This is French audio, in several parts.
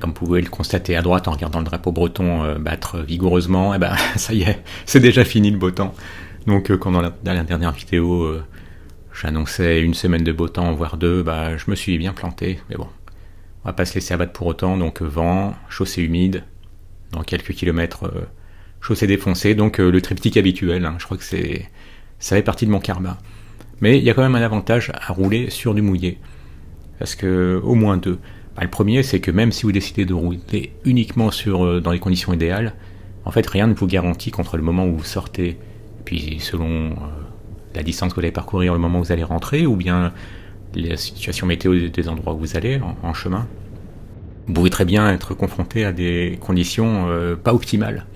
Comme vous pouvez le constater à droite en regardant le drapeau breton battre vigoureusement, et ben ça y est, c'est déjà fini le beau temps. Donc quand dans la dernière vidéo, j'annonçais une semaine de beau temps, voire deux, je me suis bien planté. Mais bon, on va pas se laisser abattre pour autant. Donc vent, chaussée humide, dans quelques kilomètres, chaussée défoncée. Donc le triptyque habituel, je crois que ça fait partie de mon karma. Mais il y a quand même un avantage à rouler sur du mouillé. Parce que, au moins deux. Le premier, c'est que même si vous décidez de rouler uniquement dans les conditions idéales, en fait, rien ne vous garantit qu'entre le moment où vous sortez, et puis selon la distance que vous allez parcourir, le moment où vous allez rentrer, ou bien la situation météo des endroits où vous allez en chemin, vous pouvez très bien être confronté à des conditions pas optimales.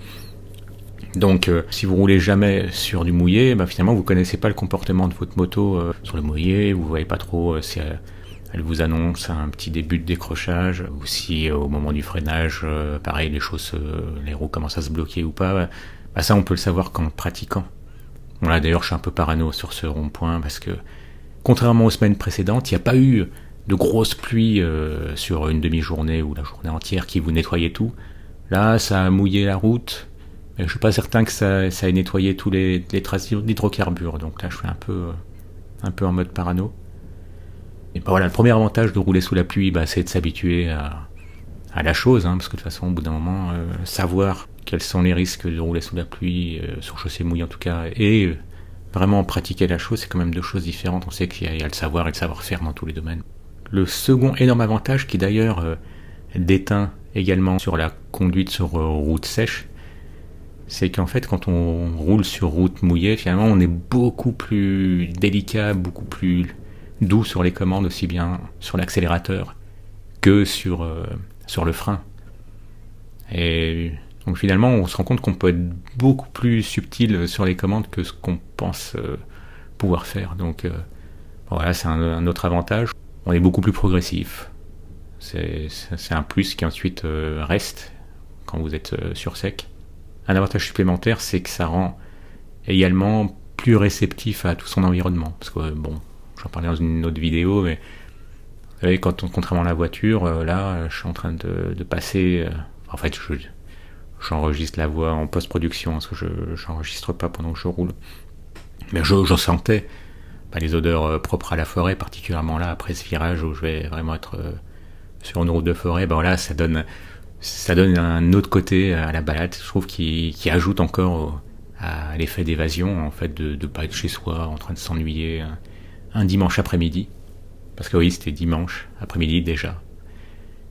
Donc, si vous roulez jamais sur du mouillé, finalement, vous connaissez pas le comportement de votre moto sur le mouillé, vous voyez pas trop si elle vous annonce un petit début de décrochage, ou si au moment du freinage, pareil, les roues commencent à se bloquer ou pas. Ça, on peut le savoir qu'en pratiquant. Bon, là, d'ailleurs, je suis un peu parano sur ce rond-point, parce que, contrairement aux semaines précédentes, il n'y a pas eu de grosses pluies sur une demi-journée ou la journée entière qui vous nettoyait tout. Là, ça a mouillé la route, mais je suis pas certain que ça ait nettoyé tous les traces d'hydrocarbures. Donc là, je suis un peu en mode parano. Et voilà, le premier avantage de rouler sous la pluie, c'est de s'habituer à la chose, parce que de toute façon, au bout d'un moment, savoir quels sont les risques de rouler sous la pluie, sur chaussée mouillée en tout cas, et vraiment pratiquer la chose, c'est quand même deux choses différentes. On sait qu'il y a le savoir et le savoir-faire dans tous les domaines. Le second énorme avantage, qui d'ailleurs déteint également sur la conduite sur route sèche, c'est qu'en fait, quand on roule sur route mouillée, finalement, on est beaucoup plus délicat, beaucoup plus doux sur les commandes, aussi bien sur l'accélérateur que sur le frein. Et donc finalement, on se rend compte qu'on peut être beaucoup plus subtil sur les commandes que ce qu'on pense pouvoir faire. Donc voilà, c'est un autre avantage. On est beaucoup plus progressif. C'est un plus qui ensuite reste quand vous êtes sur sec. Un avantage supplémentaire, c'est que ça rend également plus réceptif à tout son environnement. Parce que j'en parlais dans une autre vidéo, mais vous savez, contrairement à la voiture, là, je suis en train de passer. En fait, j'enregistre la voix en post-production, parce que je n'enregistre pas pendant que je roule. Mais je sentais les odeurs propres à la forêt, particulièrement là, après ce virage où je vais vraiment être sur une route de forêt. Là, ça donne un autre côté à la balade, je trouve, qui ajoute encore à l'effet d'évasion, en fait, de ne pas être chez soi en train de s'ennuyer un dimanche après-midi. Parce que oui, c'était dimanche après-midi déjà.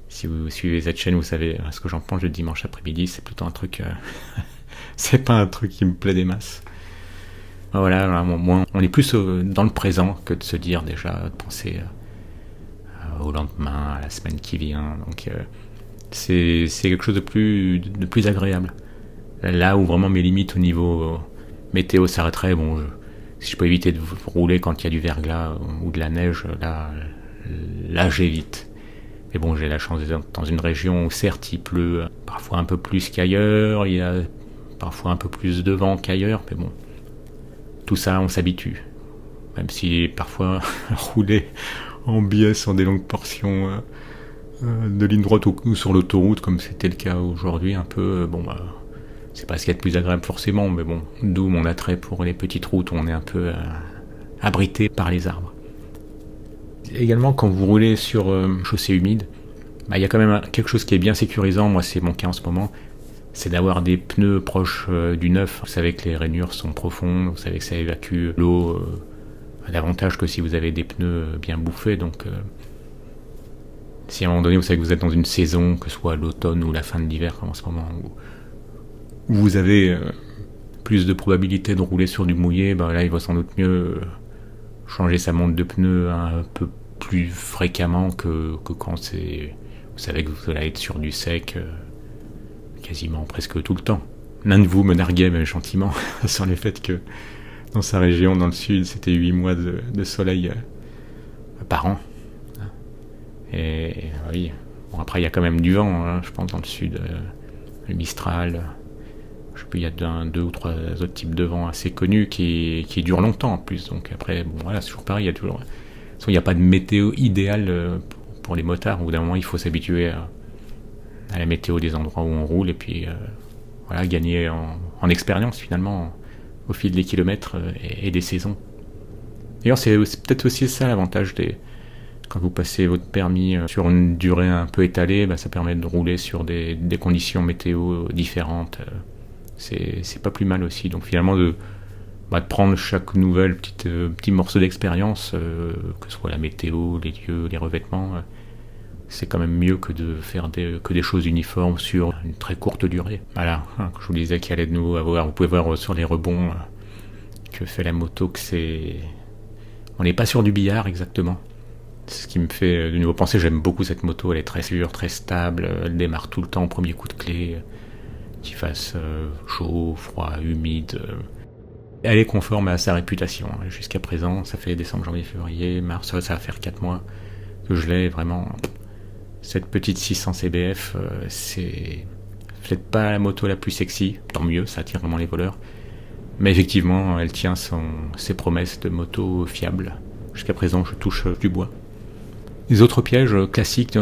Si vous suivez cette chaîne, vous savez ce que j'en pense. Le dimanche après-midi, c'est plutôt un truc... c'est pas un truc qui me plaît des masses. Voilà, on est plus dans le présent que de se dire déjà, de penser au lendemain, à la semaine qui vient. Donc c'est quelque chose de plus agréable. Là où vraiment mes limites au niveau météo s'arrêteraient, si je peux éviter de rouler quand il y a du verglas ou de la neige, là j'évite. Mais j'ai la chance d'être dans une région où certes il pleut parfois un peu plus qu'ailleurs, il y a parfois un peu plus de vent qu'ailleurs, mais tout ça on s'habitue. Même si parfois rouler en biais sur des longues portions de ligne droite ou sur l'autoroute, comme c'était le cas aujourd'hui, un peu, c'est pas ce qu'il y a de plus agréable forcément, mais d'où mon attrait pour les petites routes où on est un peu abrité par les arbres. Également, quand vous roulez sur chaussée humide, il y a quand même quelque chose qui est bien sécurisant. Moi, c'est mon cas en ce moment, c'est d'avoir des pneus proches du neuf. Vous savez que les rainures sont profondes, vous savez que ça évacue l'eau davantage que si vous avez des pneus bien bouffés. Donc, si à un moment donné, vous savez que vous êtes dans une saison, que ce soit l'automne ou la fin de l'hiver, comme en ce moment, où vous avez plus de probabilité de rouler sur du mouillé, là, il va sans doute mieux changer sa montre de pneus un peu plus fréquemment que quand vous savez que vous allez être sur du sec quasiment presque tout le temps. L'un de vous me narguait même gentiment sur le fait que dans sa région, dans le sud, c'était 8 mois de soleil par an. Et oui, après il y a quand même du vent, je pense, dans le sud, le Mistral, je sais plus, il y a deux ou trois autres types de vent assez connus qui durent longtemps en plus. Donc après, c'est toujours pareil, il n'y a pas de météo idéale pour les motards. Au bout d'un moment, il faut s'habituer à la météo des endroits où on roule, et puis voilà, gagner en expérience finalement au fil des kilomètres et des saisons. D'ailleurs, c'est peut-être aussi ça l'avantage quand vous passez votre permis sur une durée un peu étalée, ça permet de rouler sur des conditions météo différentes. C'est pas plus mal aussi. Donc finalement, de prendre chaque nouvelle petit morceau d'expérience, que ce soit la météo, les lieux, les revêtements, c'est quand même mieux que de faire que des choses uniformes sur une très courte durée. Voilà, je vous disais qu'il allait de nouveau avoir, vous pouvez voir sur les rebonds que fait la moto, que on n'est pas sur du billard exactement. C'est ce qui me fait de nouveau penser, j'aime beaucoup cette moto, elle est très sûre, très stable, elle démarre tout le temps au premier coup de clé, qu'il fasse chaud, froid, humide. Elle est conforme à sa réputation. Jusqu'à présent, ça fait décembre, janvier, février, mars, ça va faire 4 mois que je l'ai vraiment. Cette petite 600 CBF, c'est peut-être pas la moto la plus sexy, tant mieux, ça attire vraiment les voleurs. Mais effectivement, elle tient ses promesses de moto fiable. Jusqu'à présent, je touche du bois. Les autres pièges classiques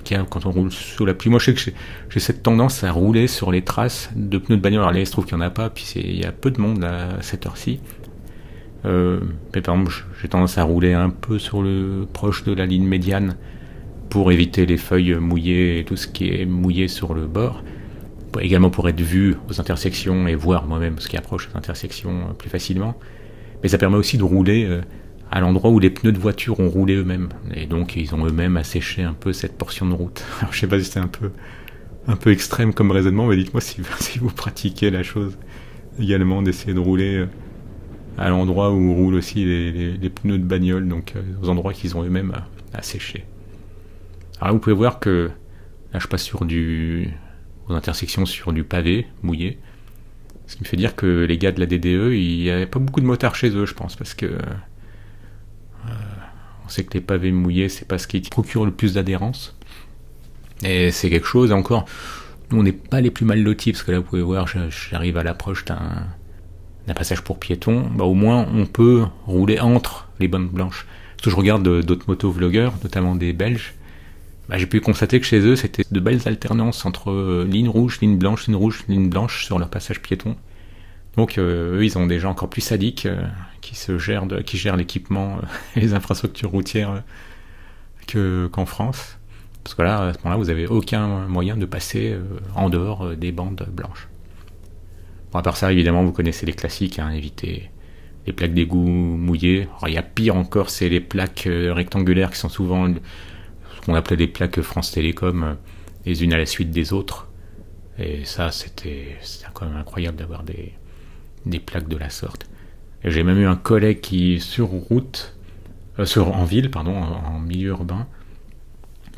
qu'il y a quand on roule sous la pluie, moi je sais que j'ai cette tendance à rouler sur les traces de pneus de bagnole. Alors là, il se trouve qu'il n'y en a pas, puis il y a peu de monde à cette heure-ci. Mais par exemple, j'ai tendance à rouler un peu proche de la ligne médiane pour éviter les feuilles mouillées et tout ce qui est mouillé sur le bord. Également pour être vu aux intersections et voir moi-même ce qui approche des intersections plus facilement. Mais ça permet aussi de rouler à l'endroit où les pneus de voiture ont roulé eux-mêmes. Et donc ils ont eux-mêmes asséché un peu cette portion de route. Alors je sais pas si c'est un peu extrême comme raisonnement, mais dites-moi si vous pratiquez la chose également, d'essayer de rouler à l'endroit où roulent aussi les pneus de bagnole, donc aux endroits qu'ils ont eux-mêmes asséchés. Alors vous pouvez voir que là je passe aux intersections sur du pavé mouillé, ce qui me fait dire que les gars de la DDE, il n'y avait pas beaucoup de motards chez eux, je pense, parce que on sait que les pavés mouillés, c'est pas ce qui procure le plus d'adhérence, et c'est quelque chose. Encore, nous on n'est pas les plus mal lotis, parce que là vous pouvez voir, j'arrive à l'approche d'un passage pour piétons, au moins on peut rouler entre les bandes blanches. Parce que je regarde d'autres motovlogueurs, notamment des Belges, j'ai pu constater que chez eux, c'était de belles alternances entre ligne rouge, ligne blanche, ligne blanche sur leur passage piéton. Donc eux, ils ont des gens encore plus sadiques qui gèrent l'équipement et les infrastructures routières qu'en France. Parce que là, à ce moment-là, vous n'avez aucun moyen de passer en dehors des bandes blanches. Bon, à part ça, évidemment, vous connaissez les classiques, éviter les plaques d'égout mouillées. Alors, il y a pire encore, c'est les plaques rectangulaires qui sont souvent qu'on appelait des plaques France Télécom, les unes à la suite des autres. Et ça, c'était quand même incroyable d'avoir des plaques de la sorte. Et j'ai même eu un collègue qui, en ville, en milieu urbain,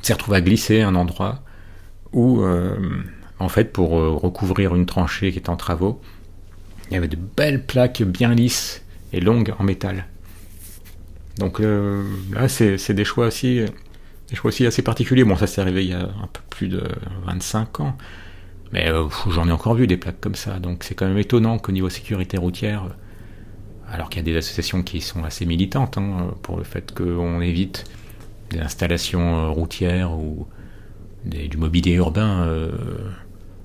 s'est retrouvé à glisser à un endroit où, en fait, pour recouvrir une tranchée qui était en travaux, il y avait de belles plaques bien lisses et longues en métal. Donc là, c'est des choix aussi... Des choix aussi assez particuliers. Bon, ça s'est arrivé il y a un peu plus de 25 ans. Mais j'en ai encore vu des plaques comme ça. Donc c'est quand même étonnant qu'au niveau sécurité routière, alors qu'il y a des associations qui sont assez militantes pour le fait qu'on évite des installations routières ou du mobilier urbain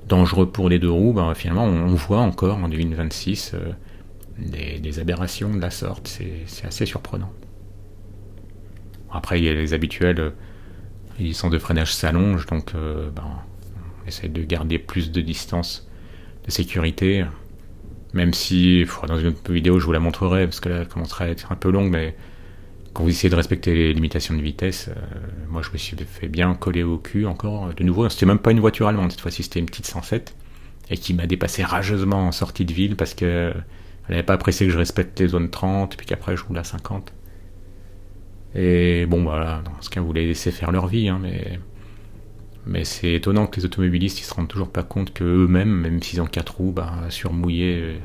dangereux pour les deux roues, finalement on voit encore en 2026 des aberrations de la sorte. C'est assez surprenant. Après il y a les habituels... Les licences de freinage s'allongent, donc on essaie de garder plus de distance de sécurité, même si dans une autre vidéo je vous la montrerai, parce que là elle commencerait à être un peu longue, mais quand vous essayez de respecter les limitations de vitesse, moi je me suis fait bien coller au cul encore, de nouveau. C'était même pas une voiture allemande, cette fois-ci c'était une petite 107, et qui m'a dépassé rageusement en sortie de ville, parce qu'elle n'avait pas apprécié que je respecte les zones 30, puis qu'après je roule à 50. Et bon, voilà, dans ce cas, vous les laissez faire leur vie, mais c'est étonnant que les automobilistes ils se rendent toujours pas compte qu'eux-mêmes, même s'ils ont 4 roues, sur mouillé,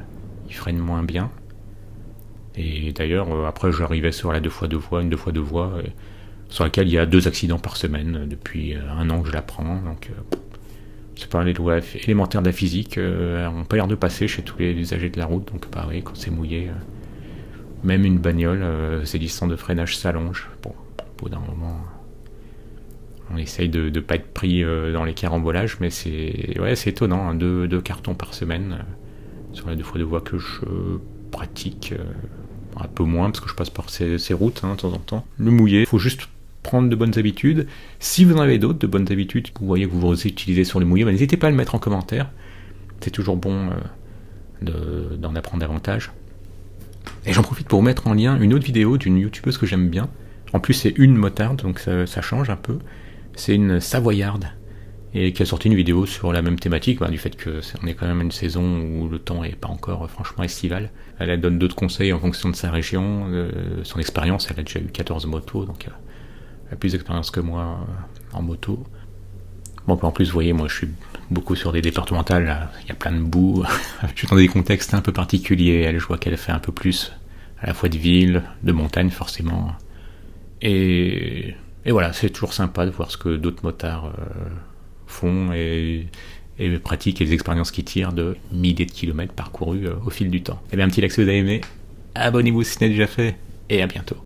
ils freinent moins bien. Et d'ailleurs, après, j'arrivais sur la 2x2 voies, une 2x2 voies, sur laquelle il y a 2 accidents par semaine depuis 1 an que je la prends. Donc, c'est pas les lois élémentaires de la physique, ont pas l'air de passer chez tous les usagers de la route. Donc, oui, quand c'est mouillé... Même une bagnole, ses distances de freinage s'allongent. Bon, au bout d'un moment, On essaye de ne pas être pris dans les carambolages, mais c'est étonnant, hein, deux cartons par semaine sur les 2 fois 2 voies que je pratique. Un peu moins parce que je passe par ces routes de temps en temps. Le mouillé, il faut juste prendre de bonnes habitudes. Si vous en avez d'autres de bonnes habitudes que vous voyez que vous utilisez sur le mouillé, n'hésitez pas à le mettre en commentaire. C'est toujours bon d'en apprendre davantage. Et j'en profite pour mettre en lien une autre vidéo d'une youtubeuse que j'aime bien. En plus c'est une motarde, donc ça change un peu. C'est une Savoyarde et qui a sorti une vidéo sur la même thématique, du fait qu'on est quand même une saison où le temps n'est pas encore franchement estival. Elle donne d'autres conseils en fonction de sa région, son expérience. Elle a déjà eu 14 motos, donc elle a plus d'expérience que moi en moto. Bon, en plus, vous voyez, moi je suis beaucoup sur des départementales, là, il y a plein de boue, je suis dans des contextes un peu particuliers. Elle, je vois qu'elle fait un peu plus à la fois de ville, de montagne forcément. Et voilà, c'est toujours sympa de voir ce que d'autres motards font et pratiquent et les expériences qu'ils tirent de milliers de kilomètres parcourus au fil du temps. Et bien un petit like si vous avez aimé, abonnez-vous si ce n'est déjà fait, et à bientôt.